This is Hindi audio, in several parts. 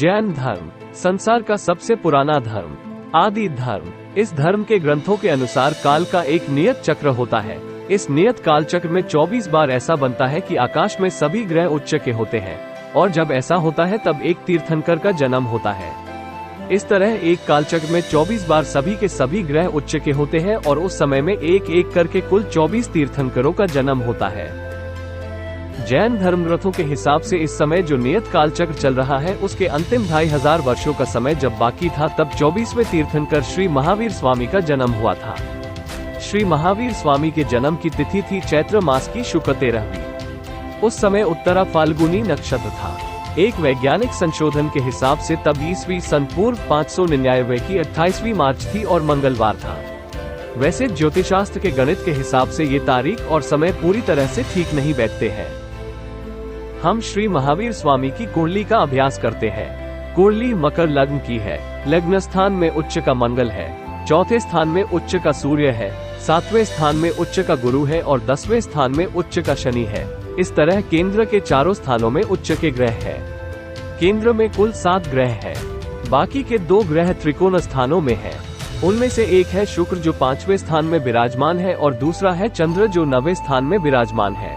जैन धर्म संसार का सबसे पुराना धर्म, आदि धर्म। इस धर्म के ग्रंथों के अनुसार काल का एक नियत चक्र होता है। इस नियत काल चक्र में 24 बार ऐसा बनता है कि आकाश में सभी ग्रह उच्च के होते हैं, और जब ऐसा होता है तब एक तीर्थंकर का जन्म होता है। इस तरह एक कालचक्र में 24 बार सभी के सभी ग्रह उच्च के होते हैं, और उस समय में एक एक करके कुल 24 तीर्थंकरों का जन्म होता है। जैन धर्म ग्रंथों के हिसाब से इस समय जो नियत कालचक्र चल रहा है उसके अंतिम 2500 वर्षों का समय जब बाकी था, तब 24वें तीर्थंकर श्री महावीर स्वामी का जन्म हुआ था। श्री महावीर स्वामी के जन्म की तिथि थी चैत्र मास की शुक्ल 13वीं। उस समय उत्तरा फाल्गुनी नक्षत्र था। एक वैज्ञानिक संशोधन के हिसाब से तब ईस्वी सन पूर्व 599 की 28वीं मार्च थी और मंगलवार था। वैसे ज्योतिषशास्त्र के गणित के हिसाब से ये तारीख और समय पूरी तरह से ठीक नहीं बैठते हैं। हम श्री महावीर स्वामी की कुंडली का अभ्यास करते हैं। कुंडली मकर लग्न की है। लग्न स्थान में उच्च का मंगल है, चौथे स्थान में उच्च का सूर्य है, 7वें स्थान में उच्च का गुरु है और 10वें स्थान में उच्च का शनि है। इस तरह केंद्र के चारों स्थानों में उच्च के ग्रह है। केंद्र में कुल 7 ग्रह है। बाकी के 2 ग्रह त्रिकोण स्थानों में है। उनमें से एक है शुक्र जो 5वें स्थान में विराजमान है और दूसरा है चंद्र जो 9वें स्थान में विराजमान है।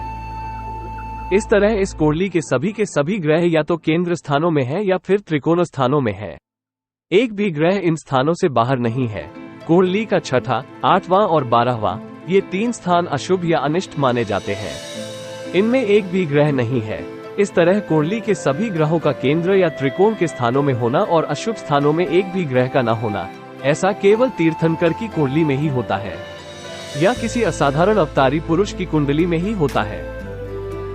इस तरह इस कुंडली के सभी ग्रह या तो केंद्र स्थानों में है या फिर त्रिकोण स्थानों में है। एक भी ग्रह इन स्थानों से बाहर नहीं है। कुंडली का 6वां, 8वां और 12वां ये 3 स्थान अशुभ या अनिष्ट माने जाते हैं। इनमें एक भी ग्रह नहीं है। इस तरह कुंडली के सभी ग्रहों का केंद्र या त्रिकोण के स्थानों में होना और अशुभ स्थानों में एक भी ग्रह का न होना, ऐसा केवल तीर्थंकर की कुंडली में ही होता है या किसी असाधारण अवतारी पुरुष की कुंडली में ही होता है।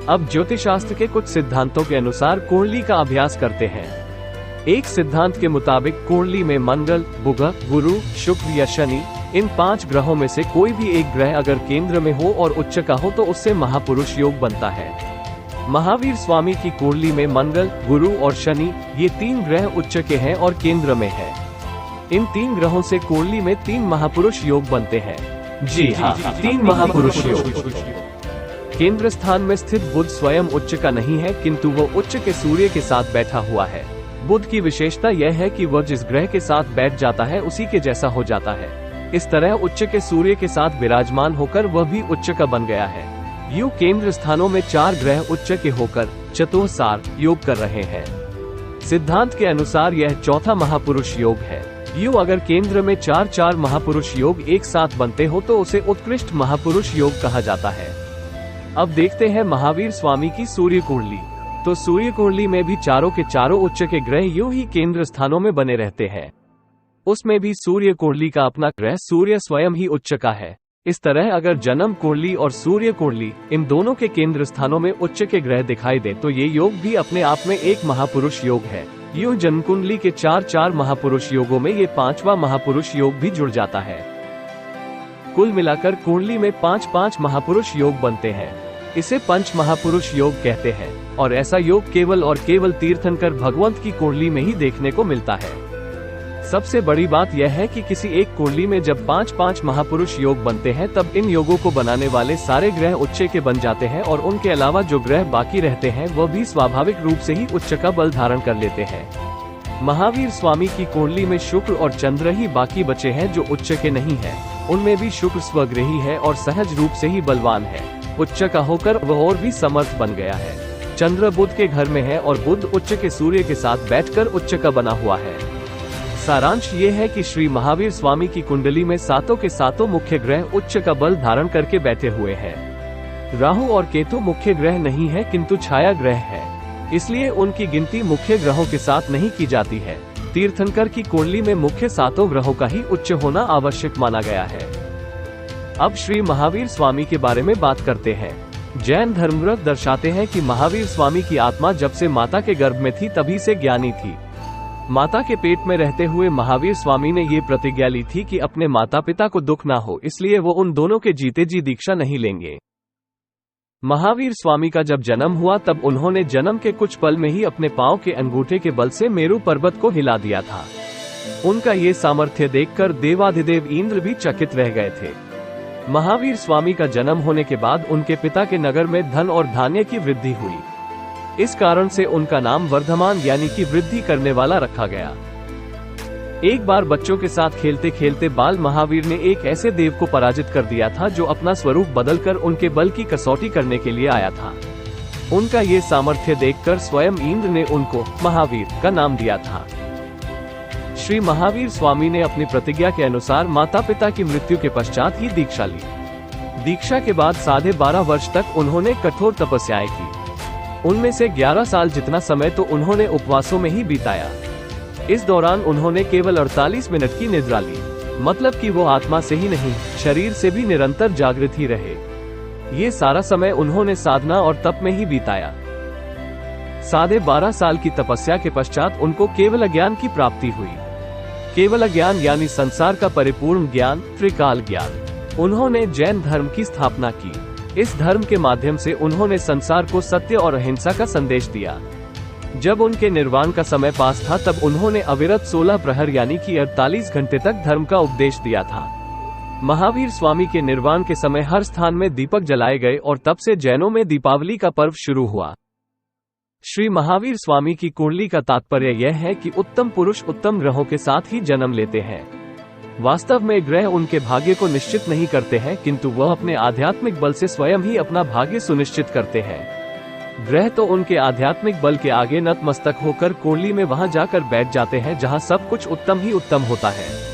अब ज्योतिषशास्त्र के कुछ सिद्धांतों के अनुसार कुंडली का अभ्यास करते हैं। एक सिद्धांत के मुताबिक कुंडली में मंगल, बुध, गुरु, शुक्र या शनि इन 5 ग्रहों में से कोई भी एक ग्रह अगर केंद्र में हो और उच्च का हो तो उससे महापुरुष योग बनता है। महावीर स्वामी की कुंडली में मंगल, गुरु और शनि ये 3 ग्रह उच्च के हैं और केंद्र में है। इन 3 ग्रहों से कुंडली में 3 महापुरुष योग बनते हैं। जी हाँ, 3 महापुरुष योग। केंद्र स्थान में स्थित बुध स्वयं उच्च का नहीं है, किंतु वो उच्च के सूर्य के साथ बैठा हुआ है। बुध की विशेषता यह है कि वह जिस ग्रह के साथ बैठ जाता है उसी के जैसा हो जाता है। इस तरह उच्च के सूर्य के साथ विराजमान होकर वह भी उच्च का बन गया है। यूं केंद्र स्थानों में 4 ग्रह उच्च के होकर चतुर्सार योग कर रहे हैं। सिद्धांत के अनुसार यह 4था महापुरुष योग है। यूं अगर केंद्र में 4 महापुरुष योग एक साथ बनते हो तो उसे उत्कृष्ट महापुरुष योग कहा जाता है। अब देखते हैं महावीर स्वामी की सूर्य कुंडली। तो सूर्य कुंडली में भी चारों के चारों उच्च के ग्रह यूं ही केंद्र स्थानों में बने रहते हैं। उसमें भी सूर्य कुंडली का अपना ग्रह सूर्य स्वयं ही उच्च का है। इस तरह अगर जन्म कुंडली और सूर्य कुंडली इन दोनों के केंद्र स्थानों में उच्च के ग्रह दिखाई दे तो ये योग भी अपने आप में एक महापुरुष योग है। यूं जन्म कुंडली के 4 महापुरुष योगों में ये 5वां महापुरुष योग भी जुड़ जाता है। कुल मिलाकर कुंडली में 5 महापुरुष योग बनते हैं। इसे पंच महापुरुष योग कहते हैं और ऐसा योग केवल और केवल तीर्थंकर भगवंत की कुंडली में ही देखने को मिलता है। सबसे बड़ी बात यह है कि किसी एक कुंडली में जब 5 महापुरुष योग बनते हैं तब इन योगों को बनाने वाले सारे ग्रह उच्च के बन जाते हैं और उनके अलावा जो ग्रह बाकी रहते हैं वह भी स्वाभाविक रूप से ही उच्च का बल धारण कर लेते हैं। महावीर स्वामी की कुंडली में शुक्र और चंद्र ही बाकी बचे हैं जो उच्च के नहीं है। उनमें भी शुक्र स्वग्रही है और सहज रूप से ही बलवान है। उच्च का होकर वह और भी समर्थ बन गया है। चंद्र बुध के घर में है और बुध उच्च के सूर्य के साथ बैठकर उच्च का बना हुआ है। सारांश ये है कि श्री महावीर स्वामी की कुंडली में 7 के 7 मुख्य ग्रह उच्च का बल धारण करके बैठे हुए हैं। राहु और केतु मुख्य ग्रह नहीं है किंतु छाया ग्रह है, इसलिए उनकी गिनती मुख्य ग्रहों के साथ नहीं की जाती है। तीर्थंकर की कुंडली में मुख्य 7 ग्रहों का ही उच्च होना आवश्यक माना गया है। अब श्री महावीर स्वामी के बारे में बात करते हैं। जैन धर्मग्रंथ दर्शाते हैं कि महावीर स्वामी की आत्मा जब से माता के गर्भ में थी तभी से ज्ञानी थी। माता के पेट में रहते हुए महावीर स्वामी ने ये प्रतिज्ञा ली थी कि अपने माता पिता को दुख ना हो, इसलिए वो उन दोनों के जीते जी दीक्षा नहीं लेंगे। महावीर स्वामी का जब जन्म हुआ तब उन्होंने जन्म के कुछ पल में ही अपने पांव के अंगूठे के बल से मेरु पर्वत को हिला दिया था। उनका ये सामर्थ्य देखकर देवाधिदेव इंद्र भी चकित रह गए थे। महावीर स्वामी का जन्म होने के बाद उनके पिता के नगर में धन और धान्य की वृद्धि हुई। इस कारण से उनका नाम वर्धमान यानी कि वृद्धि करने वाला रखा गया। एक बार बच्चों के साथ खेलते खेलते बाल महावीर ने एक ऐसे देव को पराजित कर दिया था जो अपना स्वरूप बदलकर उनके बल की कसौटी करने के लिए आया था। उनका ये सामर्थ्य देखकर स्वयं इंद्र ने उनको महावीर का नाम दिया था। श्री महावीर स्वामी ने अपनी प्रतिज्ञा के अनुसार माता पिता की मृत्यु के पश्चात ही दीक्षा ली। दीक्षा के बाद 12.5 वर्ष तक उन्होंने कठोर तपस्याएं की। उनमें से 11 साल जितना समय तो उन्होंने उपवासों में ही बिताया। इस दौरान उन्होंने केवल 48 मिनट की निद्रा ली, मतलब कि वो आत्मा से ही नहीं, शरीर से भी निरंतर जागृत ही रहे। ये सारा समय उन्होंने साधना और तप में ही बिताया। 12.5 साल की तपस्या के पश्चात उनको केवल ज्ञान की प्राप्ति हुई। केवल ज्ञान यानी संसार का परिपूर्ण ज्ञान, त्रिकाल ज्ञान। उन्होंने जैन धर्म की स्थापना की। इस धर्म के माध्यम से उन्होंने संसार को सत्य और अहिंसा का संदेश दिया। जब उनके निर्वाण का समय पास था तब उन्होंने अविरत 16 प्रहर यानी कि 48 घंटे तक धर्म का उपदेश दिया था। महावीर स्वामी के निर्वाण के समय हर स्थान में दीपक जलाए गए और तब से जैनों में दीपावली का पर्व शुरू हुआ। श्री महावीर स्वामी की कुंडली का तात्पर्य यह है कि उत्तम पुरुष उत्तम ग्रहों के साथ ही जन्म लेते हैं। वास्तव में ग्रह उनके भाग्य को निश्चित नहीं करते हैं, किंतु वह अपने आध्यात्मिक बल से स्वयं ही अपना भाग्य सुनिश्चित करते हैं। ग्रह तो उनके आध्यात्मिक बल के आगे नतमस्तक होकर कुंडली में वहां जाकर बैठ जाते हैं जहां सब कुछ उत्तम ही उत्तम होता है।